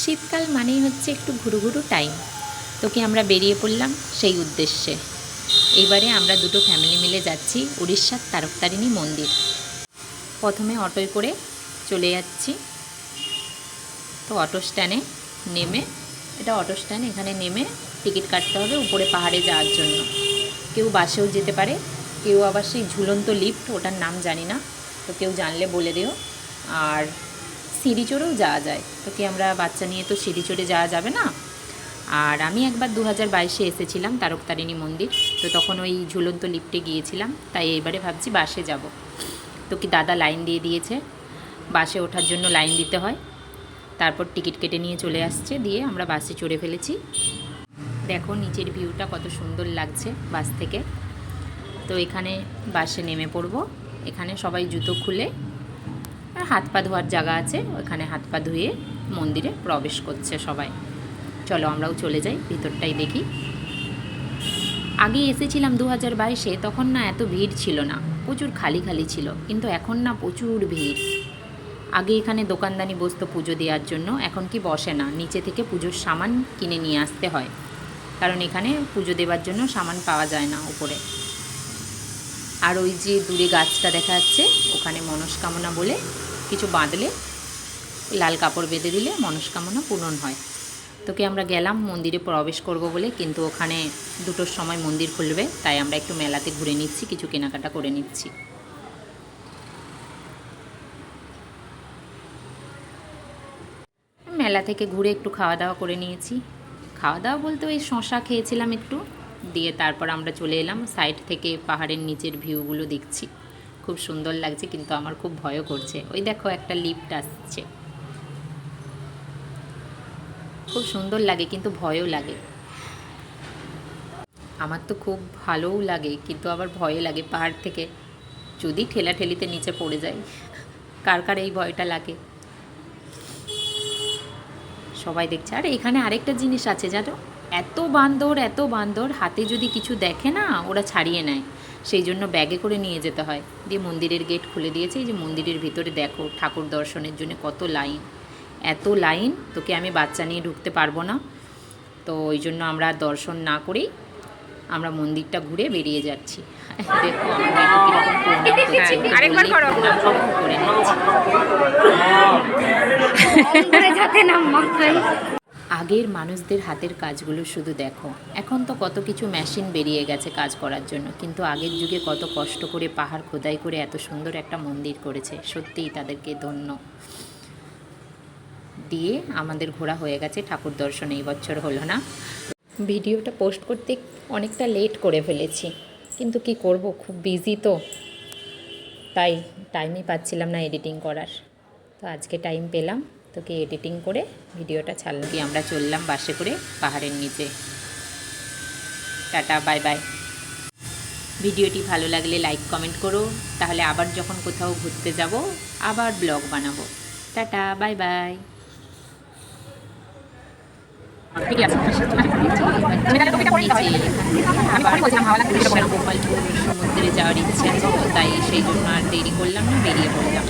শীতকাল মানেই হচ্ছে একটু ঘুরুঘুরু টাইম। তো কি আমরা বেরিয়ে পড়লাম সেই উদ্দেশ্যে। এইবারে আমরা দুটো ফ্যামিলি মিলে যাচ্ছি উড়িষ্যার তারকতারিণী মন্দির। প্রথমে অটোয় করে চলে যাচ্ছি। তো অটো স্ট্যান্ডে নেমে, এটা অটো স্ট্যান্ড, এখানে নেমে টিকিট কাটতে হবে উপরে পাহাড়ে যাওয়ার জন্য। কেউ বাসেও যেতে পারে, কেউ আবার সেই ঝুলন্ত লিফট, ওটার নাম জানি না, তো কেউ জানলে বলে দিও। আর সিঁড়ি চড়েও যাওয়া যায়। তো কি আমরা বাচ্চা নিয়ে তো সিঁড়ি চড়ে যাওয়া যাবে না। আর আমি একবার 2022-এ এসেছিলাম তারকতারিণী মন্দির, তো তখন ওই ঝুলন্ত লিফটে গিয়েছিলাম, তাই এবারে ভাবছি বাসে যাব। তো কি দাদা লাইন দিয়ে দিয়েছে, বাসে ওঠার জন্য লাইন দিতে হয়, তারপর টিকিট কেটে নিয়ে চলে আসছে, দিয়ে আমরা বাসে চড়ে ফেলেছি। দেখো নিচের ভিউটা কত সুন্দর লাগছে বাস থেকে। তো এখানে বাসে নেমে পড়ব। এখানে সবাই জুতো খুলে, হাত পা ধোয়ার জায়গা আছে, ওখানে হাত পা ধুয়ে মন্দিরে প্রবেশ করছে সবাই। চলো আমরাও চলে যাই, ভিতরটাই দেখি। আগে এসেছিলাম 2022-এ, তখন না এত ভিড় ছিল না, প্রচুর খালি খালি ছিল, কিন্তু এখন না প্রচুর ভিড়। আগে এখানে দোকানদানি বসতো পুজো দেওয়ার জন্য, এখন কি বসে না, নিচে থেকে পুজোর সামান কিনে নিয়ে আসতে হয়, কারণ এখানে পুজো দেওয়ার জন্য সামান পাওয়া যায় না উপরে। আর ওই যে দূরে গাছটা দেখা যাচ্ছে, ওখানে মনস্কামনা বলে কিছু বাঁধলে, লাল কাপড় বেঁধে দিলে মনস্কামনা পূরণ হয়। তো কি আমরা গেলাম মন্দিরে প্রবেশ করব বলে, কিন্তু ওখানে 2টোর সময় মন্দির খুলবে, তাই আমরা একটু মেলাতে ঘুরে নিচ্ছি, কিছু কেনাকাটা করে নিচ্ছি। মেলা থেকে ঘুরে একটু খাওয়া দাওয়া করে নিয়েছি। খাওয়া দাওয়া বলতে ওই শশা খেয়েছিলাম একটু, দিয়ে তারপর আমরা চলে এলাম সাইড থেকে পাহাড়ের নিচের ভিউগুলো দেখছি। খুব সুন্দর লাগছে, কিন্তু আমার খুব ভয়ও করছে। ওই দেখো একটা লিফট আসছে, খুব সুন্দর লাগে কিন্তু ভয়ও লাগে। আমার তো খুব ভালোও লাগে, কিন্তু আবার ভয়ও লাগে পাহাড় থেকে যদি ঠেলাঠেলিতে নিচে পড়ে যায়। কার কার এই ভয়টা লাগে সবাই দেখছে। আর এখানে আরেকটা জিনিস আছে জানো, এত বান্দর, হাতে যদি কিছু দেখে না ওরা ছাড়িয়ে নেয়, সেই জন্য ব্যাগে করে নিয়ে যেতে হয়। দিয়ে মন্দিরের গেট খুলে দিয়েছে, এই যে মন্দিরের ভিতরে দেখো ঠাকুর দর্শনের জন্য কত লাইন, এত লাইন। তোকে আমি বাচ্চা নিয়ে ঢুকতে পারবো না, তো ওই জন্য আমরা দর্শন না করেই আমরা মন্দিরটা ঘুরে বেরিয়ে যাচ্ছি। দেখো আমার মেয়েকে কীরকম প্রণাম করে নিচ্ছি। আগের মানুষদের হাতের কাজগুলো শুধু দেখো, এখন তো কত কিছু মেশিন বেরিয়ে গেছে কাজ করার জন্য, কিন্তু আগের যুগে কত কষ্ট করে পাহাড় খোদাই করে এত সুন্দর একটা মন্দির করেছে, সত্যিই তাদেরকে ধন্য। দিয়ে আমাদের ঘোরা হয়ে গেছে, ঠাকুর দর্শন এই বছর হলো না। ভিডিওটা পোস্ট করতে অনেকটা লেট করে ফেলেছি, কিন্তু কি করব, খুব বিজি তো, তাই টাইমই পাচ্ছিলাম না এডিটিং করার। তো আজকে টাইম পেলাম, তোকে এডিটিং করে ভিডিওটা ছাড়লাম। কি আমরা চললাম বাসে করে পাহাড়ের নিচে। Tata, bye bye. ভিডিওটি ভালো লাগলে লাইক কমেন্ট করো, তাহলে আবার যখন কোথাও ঘুরতে যাব আবার ব্লগ বানাবো। Tata, bye bye. সমুদ্রে যাওয়ার ইচ্ছে আছে, তাই সেই জন্য আর দেরি করলাম না, বেরিয়ে পড়লাম।